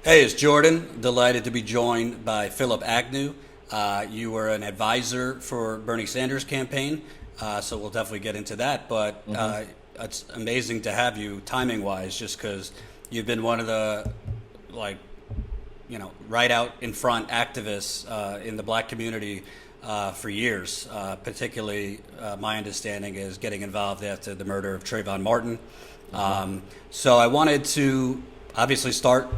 Hey, it's Jordan. Delighted to be joined by Phillip Agnew. You were an advisor for Bernie Sanders' campaign, so we'll definitely get into that. But Hmm. it's amazing to have you timing wise, just because you've been one of the like right out in front activists in the black community for years. Particularly, my understanding is getting involved after the murder of Trayvon Martin. Hmm. So I wanted to obviously start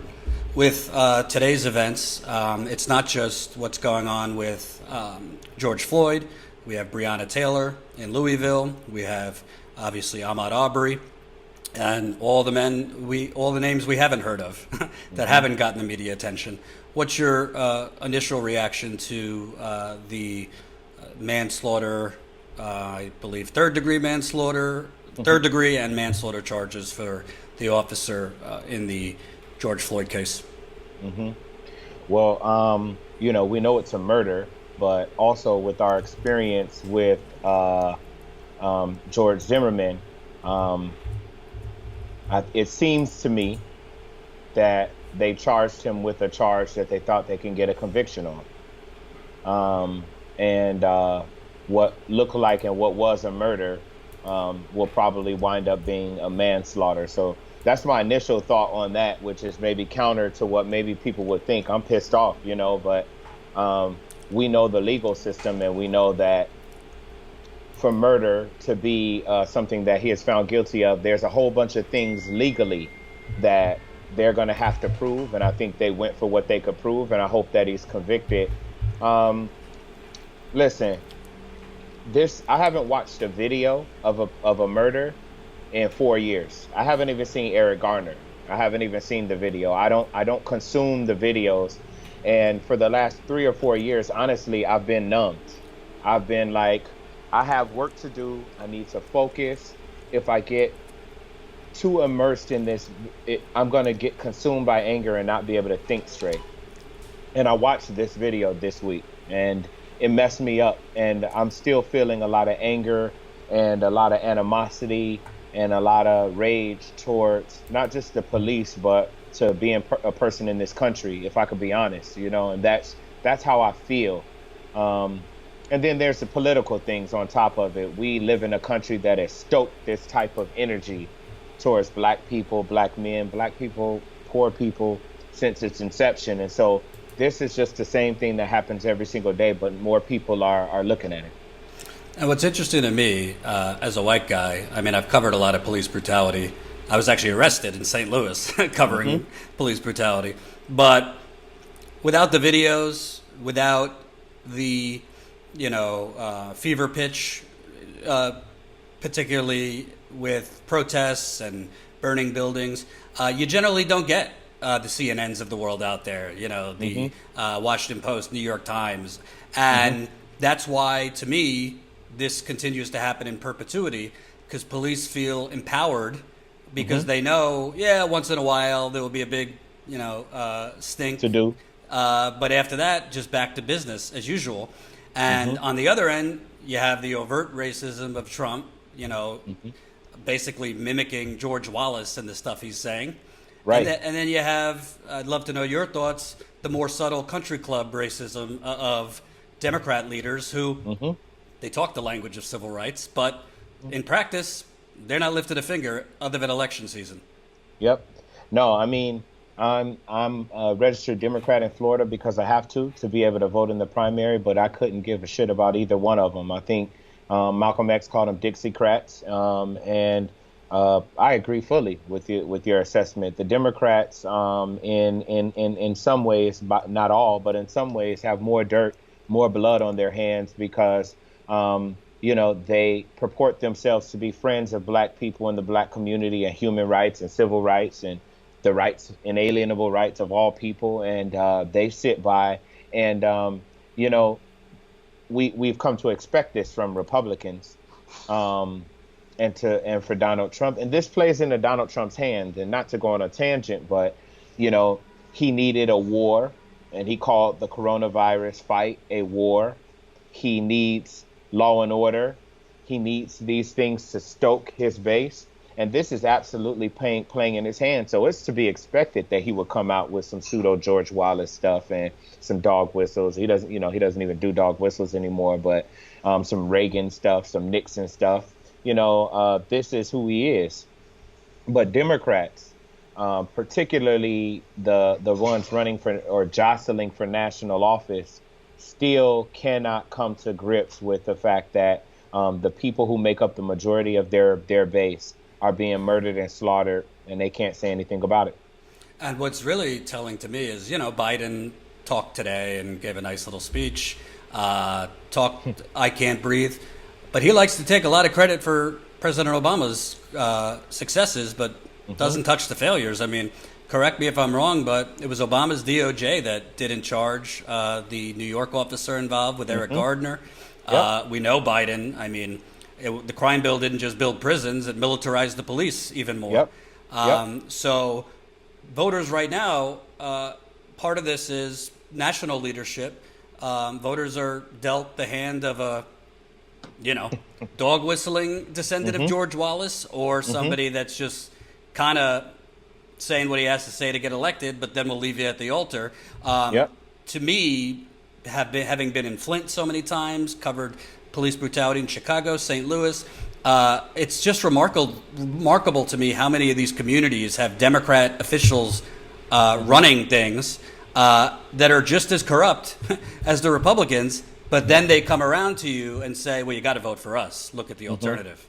with today's events. It's not just what's going on with George Floyd. We have Breonna Taylor in Louisville. We have obviously Ahmaud Arbery and all the names we haven't heard of that Hmm. haven't gotten the media attention. What's your initial reaction to the manslaughter? I believe third-degree manslaughter, Hmm. third-degree and manslaughter charges for the officer in the George Floyd case. Hmm. Well, we know it's a murder, but also with our experience with George Zimmerman, um, it seems to me that they charged him with a charge that they thought they can get a conviction on. And what looked like and what was a murder will probably wind up being a manslaughter. So that's my initial thought on that, which is maybe counter to what maybe people would think. I'm pissed off, but we know the legal system, and we know that for murder to be something that he is found guilty of, there's a whole bunch of things legally that they're going to have to prove. And I think they went for what they could prove. And I hope that he's convicted. Um, Listen, this I haven't watched a video of a murder in 4 years. I haven't even seen Eric Garner. I haven't even seen the video. I don't consume the videos. And for the last 3 or 4 years, honestly, I've been numbed. I've been like, I have work to do. I need to focus. If I get too immersed in this, I'm gonna get consumed by anger and not be able to think straight. And I watched this video this week, and it messed me up, and I'm still feeling a lot of anger and a lot of animosity and a lot of rage towards not just the police but to being a person in this country, if I could be honest, and that's how I feel. um and then there's the political things on top of it. We live in a country that has stoked this type of energy towards black people, black men, black people, poor people, since its inception. And so this is just the same thing that happens every single day, but more people are looking at it. And what's interesting to me as a white guy, I mean, I've covered a lot of police brutality. I was actually arrested in St. Louis Hmm. covering police brutality. But without the videos, without the, fever pitch, uh, particularly with protests and burning buildings, you generally don't get the CNNs of the world out there, the Hmm. Washington Post, New York Times. Hmm. And that's why, to me, this continues to happen in perpetuity because police feel empowered because Hmm. they know, yeah, once in a while there will be a big, To stink. do. But after that, just back to business as usual. And Hmm. on the other end, you have the overt racism of Trump, Hmm. basically mimicking George Wallace and the stuff he's saying. And Right. then you have, I'd love to know your thoughts, the more subtle country club racism of Democrat leaders who Hmm. they talk the language of civil rights, but in practice, they're not lifting a finger other than election season. Yep. No, I mean, I'm a registered Democrat in Florida because I have to be able to vote in the primary, but I couldn't give a shit about either one of them. I think Malcolm X called them Dixiecrats, and I agree fully with your assessment. The Democrats, in some ways, but not all, but in some ways, have more dirt, more blood on their hands because they purport themselves to be friends of black people in the black community and human rights and civil rights and the rights, inalienable rights of all people. And they sit by and, you know, we've come to expect this from Republicans, um, and for Donald Trump. And this plays into Donald Trump's hand. And not to go on a tangent, but you know, he needed a war, and he called the coronavirus fight a war. He needs law and order. He needs these things to stoke his base. And this is absolutely playing in his hand. So it's to be expected that he would come out with some pseudo George Wallace stuff and some dog whistles. He doesn't, he doesn't even do dog whistles anymore, but some Reagan stuff, some Nixon stuff. This is who he is. But Democrats, particularly the ones running for or jostling for national office, still cannot come to grips with the fact that the people who make up the majority of their base are being murdered and slaughtered, and they can't say anything about it. And what's really telling to me is, Biden talked today and gave a nice little speech, talked I Can't Breathe, but he likes to take a lot of credit for President Obama's successes, but doesn't touch the failures. I mean, correct me if I'm wrong, but it was Obama's DOJ that didn't charge the New York officer involved with Eric Gardner. Yep. We know Biden, the crime bill didn't just build prisons, it militarized the police even more. Yep. So voters right now, part of this is national leadership. Voters are dealt the hand of a, dog whistling descendant of George Wallace, or somebody that's just kind of saying what he has to say to get elected, but then we'll leave you at the altar. To me, having been in Flint so many times, covered police brutality in Chicago, St. Louis, it's just remarkable to me how many of these communities have Democrat officials running things that are just as corrupt as the Republicans, but then they come around to you and say, well, you got to vote for us. Look at the alternative.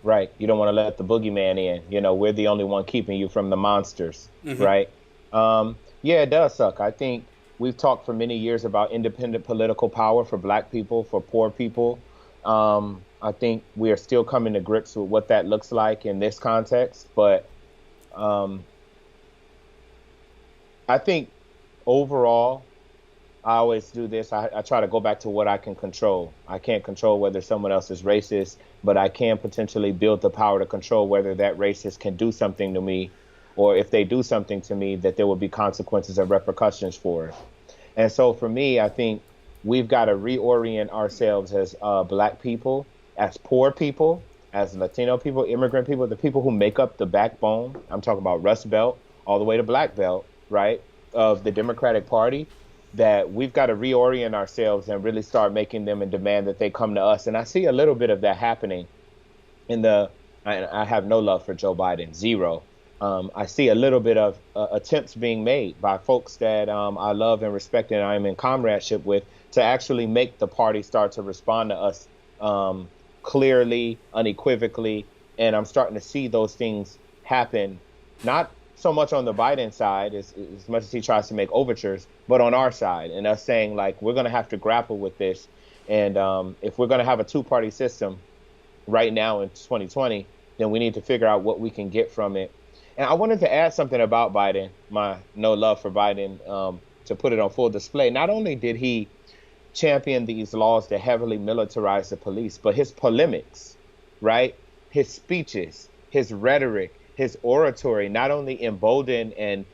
Right. You don't want to let the boogeyman in. We're the only one keeping you from the monsters. Right. Yeah, it does suck. I think we've talked for many years about independent political power for Black people, for poor people. I think we are still coming to grips with what that looks like in this context. But I think overall, I always do this. I try to go back to what I can control. I can't control whether someone else is racist, but I can potentially build the power to control whether that racist can do something to me, or if they do something to me, that there will be consequences and repercussions for it. And so for me, I think we've got to reorient ourselves as Black people, as poor people, as Latino people, immigrant people, the people who make up the backbone. I'm talking about Rust Belt all the way to Black Belt, right, of the Democratic Party, that we've got to reorient ourselves and really start making them and demand that they come to us. And I see a little bit of that happening I have no love for Joe Biden, zero. I see a little bit of attempts being made by folks that I love and respect and I'm in comradeship with, to actually make the party start to respond to us clearly, unequivocally. And I'm starting to see those things happen, not so much on the Biden side as much as he tries to make overtures, but on our side, and us saying, like, we're going to have to grapple with this. And if we're going to have a two-party system right now in 2020, then we need to figure out what we can get from it. And I wanted to add something about Biden, my no love for Biden, to put it on full display. Not only did he champion these laws that heavily militarize the police, but his polemics, right? His speeches, his rhetoric, his oratory not only emboldened and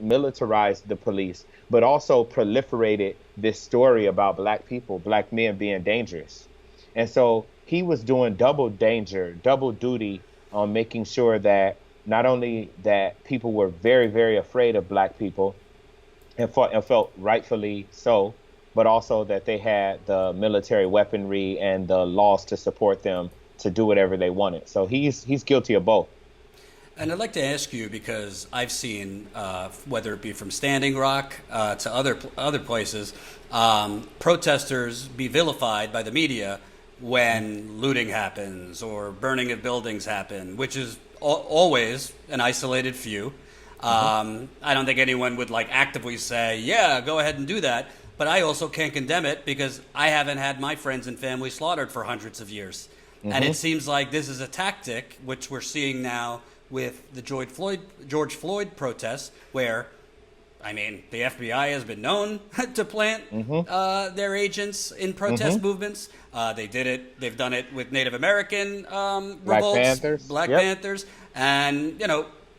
militarized the police, but also proliferated this story about Black people, Black men being dangerous. And so he was doing double duty on making sure that not only that people were very, very afraid of Black people and felt rightfully so, but also that they had the military weaponry and the laws to support them to do whatever they wanted. So he's guilty of both. And I'd like to ask you, because I've seen, whether it be from Standing Rock to other places, protesters be vilified by the media when looting happens or burning of buildings happen, which is always an isolated few. I don't think anyone would actively say, yeah, go ahead and do that. But I also can't condemn it because I haven't had my friends and family slaughtered for hundreds of years. And it seems like this is a tactic, which we're seeing now with the George Floyd protests, where, the FBI has been known to plant their agents in protest movements. They've done it with Native American revolts, Black Panthers. And,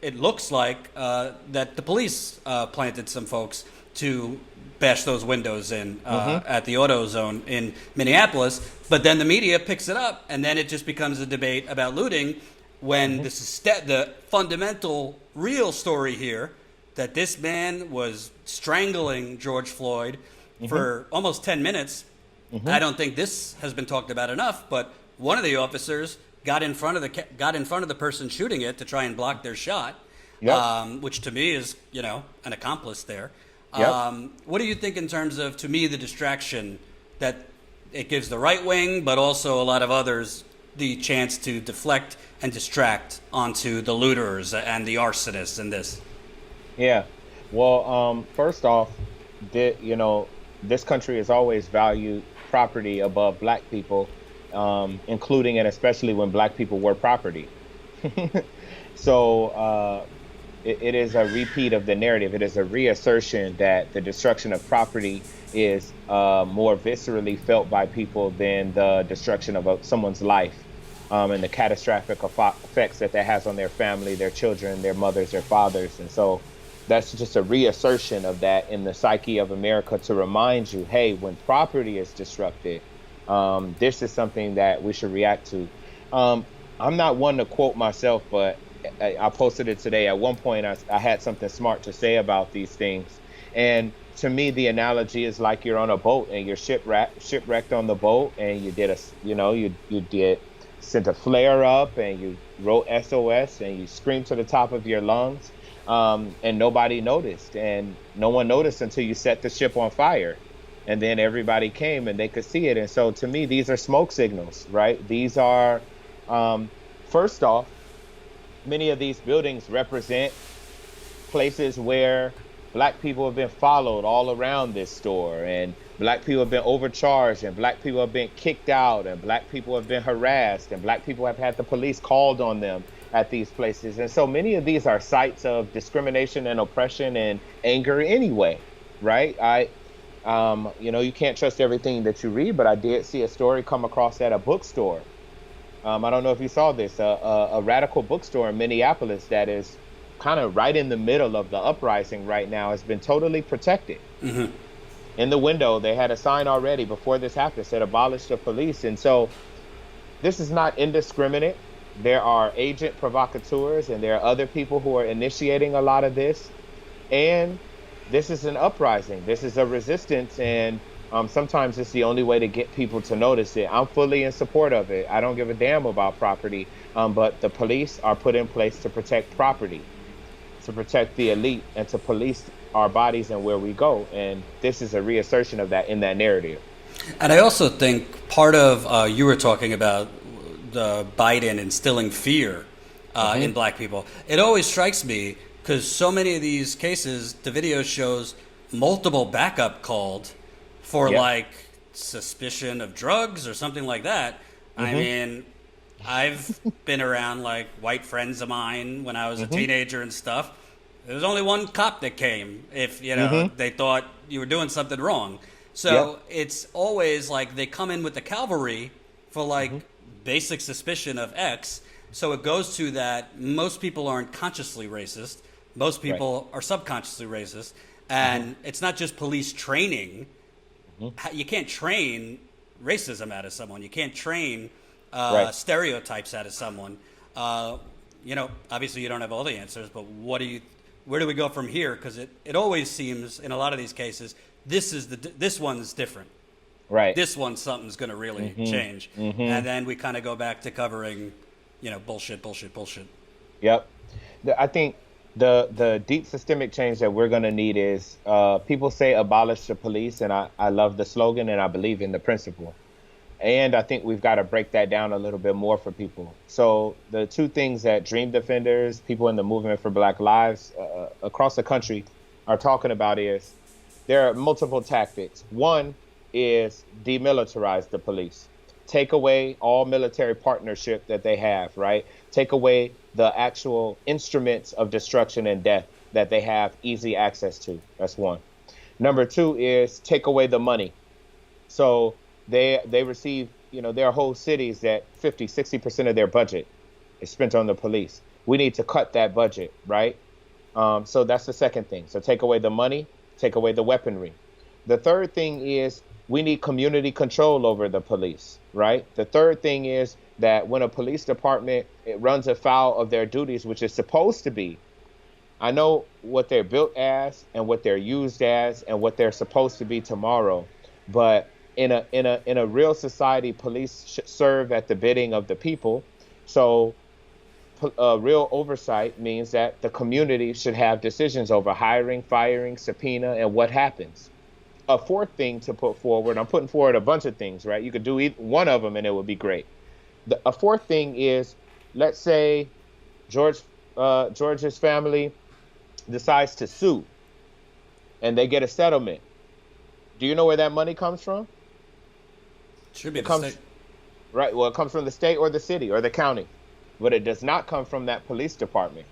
it looks like that the police planted some folks to bash those windows in at the AutoZone in Minneapolis. But then the media picks it up, and then it just becomes a debate about looting. when the fundamental real story here, that this man was strangling George Floyd for almost 10 minutes. I don't think this has been talked about enough, but one of the officers got in front of the person shooting it to try and block their shot, which to me is, an accomplice there. What do you think in terms of, to me, the distraction that it gives the right wing, but also a lot of others, the chance to deflect and distract onto the looters and the arsonists in this? Yeah. Well, first off, this country has always valued property above black people, including and especially when black people were property. So it is a repeat of the narrative. It is a reassertion that the destruction of property is more viscerally felt by people than the destruction of someone's life, and the catastrophic effects that has on their family, their children, their mothers, their fathers. And so that's just a reassertion of that in the psyche of America, to remind you, hey, when property is disrupted, this is something that we should react to. I'm not one to quote myself, but I posted it today. At one point, I had something smart to say about these things. And to me, the analogy is like you're on a boat and you're shipwrecked on the boat, and you did sent a flare up and you wrote SOS and you screamed to the top of your lungs, and nobody noticed. And no one noticed until you set the ship on fire. And then everybody came and they could see it. And so to me, these are smoke signals, right? These are, first off, many of these buildings represent places where black people have been followed all around this store, and black people have been overcharged, and black people have been kicked out, and black people have been harassed, and black people have had the police called on them at these places. And so many of these are sites of discrimination and oppression and anger anyway, right? You can't trust everything that you read, but I did see a story come across at a bookstore. I don't know if you saw this, a radical bookstore in Minneapolis that is kind of right in the middle of the uprising right now has been totally protected. In the window, they had a sign already before this happened, said abolish the police. And so this is not indiscriminate. There are agent provocateurs, and there are other people who are initiating a lot of this. And this is an uprising. This is a resistance. And sometimes it's the only way to get people to notice it. I'm fully in support of it. I don't give a damn about property. But the police are put in place to protect property, to protect the elite, and to police our bodies and where we go. And this is a reassertion of that in that narrative. And I also think part of, you were talking about the Biden instilling fear in black people. It always strikes me, because so many of these cases, the video shows multiple backup called for like suspicion of drugs or something like that. I mean, I've been around like white friends of mine when I was a teenager and stuff. There was only one cop that came if, they thought you were doing something wrong. So it's always like they come in with the cavalry for like basic suspicion of X. So it goes to that most people aren't consciously racist. Most people are subconsciously racist. And it's not just police training. You can't train racism out of someone. You can't train stereotypes out of someone. Obviously you don't have all the answers, but where do we go from here? Because it always seems in a lot of these cases, this one's different. Right. This one, something's going to really change. And then we kind of go back to covering, bullshit. Yep. I think the deep systemic change that we're going to need is, people say abolish the police, and I love the slogan and I believe in the principle. And I think we've got to break that down a little bit more for people. So the two things that Dream Defenders, people in the movement for Black Lives across the country are talking about is there are multiple tactics. One is demilitarize the police. Take away all military partnership that they have, right? Take away the actual instruments of destruction and death that they have easy access to. That's one. Number two is take away the money. So they receive, there are whole cities that 50-60% of their budget is spent on the police. We need to cut that budget, right? So that's the second thing. So take away the money, take away the weaponry. The third thing is we need community control over the police, right? The third thing is that when a police department it runs afoul of their duties, which is supposed to be, I know what they're built as and what they're used as and what they're supposed to be tomorrow, but in a real society, police should serve at the bidding of the people. So real oversight means that the community should have decisions over hiring, firing, subpoena, and what happens. A fourth thing to put forward, I'm putting forward a bunch of things, right? You could do one of them and it would be great. A fourth thing is, let's say George's family decides to sue and they get a settlement. Do you know where that money comes from? Should be the state. Right. Well, it comes from the state or the city or the county, but it does not come from that police department.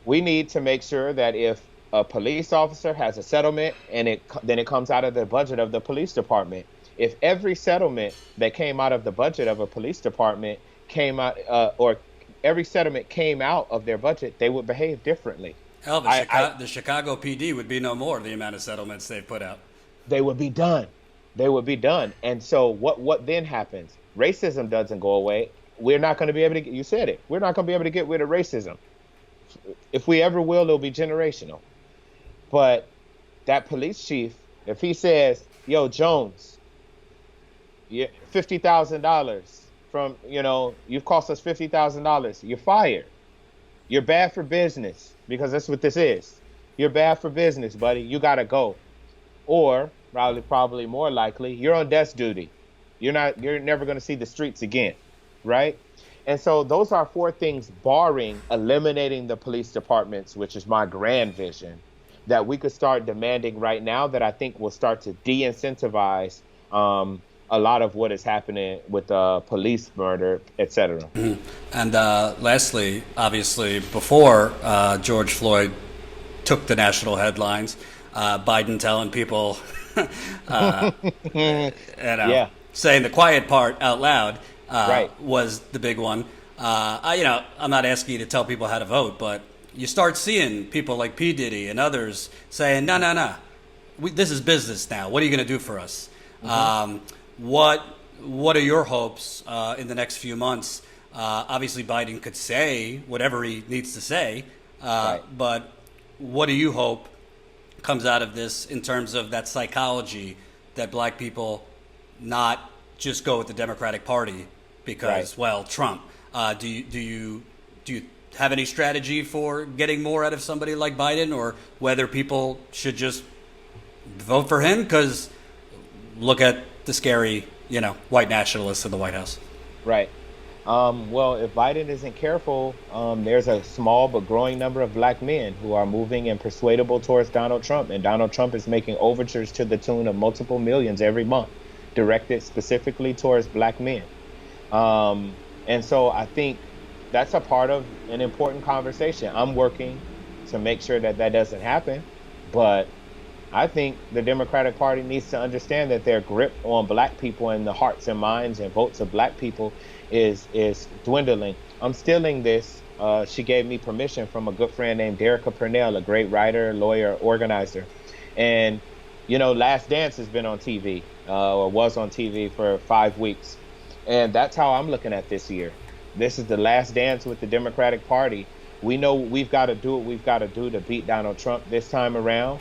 We need to make sure that if a police officer has a settlement and then it comes out of the budget of the police department. If every settlement that came out of the budget of a police department came out, or every settlement came out of their budget, they would behave differently. Hell, the Chicago PD would be no more the amount of settlements they've put out. They would be done. They would be done. And so what then happens? Racism doesn't go away. We're not going to be able to, you said it, we're not going to be able to get rid of racism. If we ever will, it'll be generational. But that police chief, if he says, yo, Jones, $50,000 from, you've cost us $50,000, you're fired. You're bad for business, because that's what this is. You're bad for business, buddy. You got to go. Or probably more likely, you're on desk duty. You're never going to see the streets again. Right. And so those are four things, barring eliminating the police departments, which is my grand vision, that we could start demanding right now, that I think will start to de-incentivize a lot of what is happening with police murder, et cetera. Mm-hmm. And lastly, obviously, before George Floyd took the national headlines, Biden telling people, saying the quiet part out loud was the big one. I'm not asking you to tell people how to vote, but you start seeing people like P. Diddy and others saying, no, this is business now. What are you going to do for us? Mm-hmm. What are your hopes in the next few months? Obviously, Biden could say whatever he needs to say, but what do you hope comes out of this in terms of that psychology that black people not just go with the Democratic Party because, Trump? Do you have any strategy for getting more out of somebody like Biden, or whether people should just vote for him? Because look at the scary, white nationalists in the White House. Right. Well, if Biden isn't careful, there's a small but growing number of black men who are moving and persuadable towards Donald Trump. And Donald Trump is making overtures to the tune of multiple millions every month, directed specifically towards black men. And so I think that's a part of an important conversation. I'm working to make sure that doesn't happen. But I think the Democratic Party needs to understand that their grip on black people and the hearts and minds and votes of black people is dwindling. I'm stealing this. She gave me permission from a good friend named Derica Purnell, a great writer, lawyer, organizer. And, Last Dance has been on TV, or was on TV for 5 weeks. And that's how I'm looking at this year. This is the last dance with the Democratic Party. We know we've got to do what we've got to do to beat Donald Trump this time around.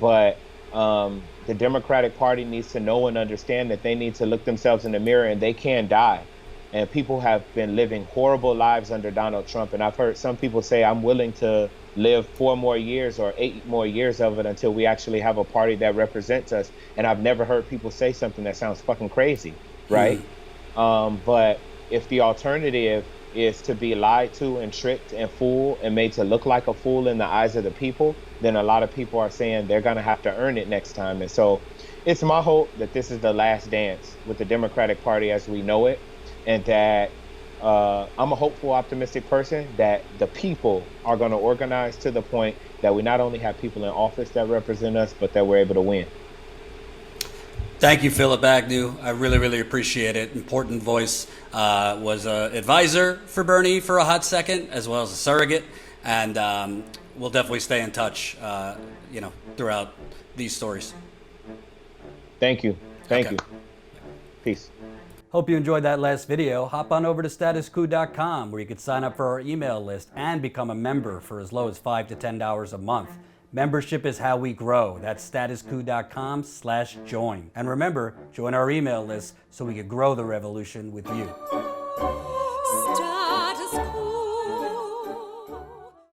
But the Democratic Party needs to know and understand that they need to look themselves in the mirror, and they can die. And people have been living horrible lives under Donald Trump. And I've heard some people say, I'm willing to live 4 more years or 8 more years of it until we actually have a party that represents us. And I've never heard people say something that sounds fucking crazy, right? But if the alternative is to be lied to and tricked and fooled and made to look like a fool in the eyes of the people, then a lot of people are saying they're going to have to earn it next time. And so it's my hope that this is the last dance with the Democratic Party as we know it, and that I'm a hopeful, optimistic person that the people are going to organize to the point that we not only have people in office that represent us, but that we're able to win. Thank you, Phillip Agnew. I really, really appreciate it. Important voice. Was an advisor for Bernie for a hot second, as well as a surrogate. And we'll definitely stay in touch, throughout these stories. Thank you. Thank you. Peace. Hope you enjoyed that last video. Hop on over to statuscoup.com where you can sign up for our email list and become a member for as low as $5 to $10 a month. Membership is how we grow. That's statuscoup.com/join. And remember, join our email list so we can grow the revolution with you.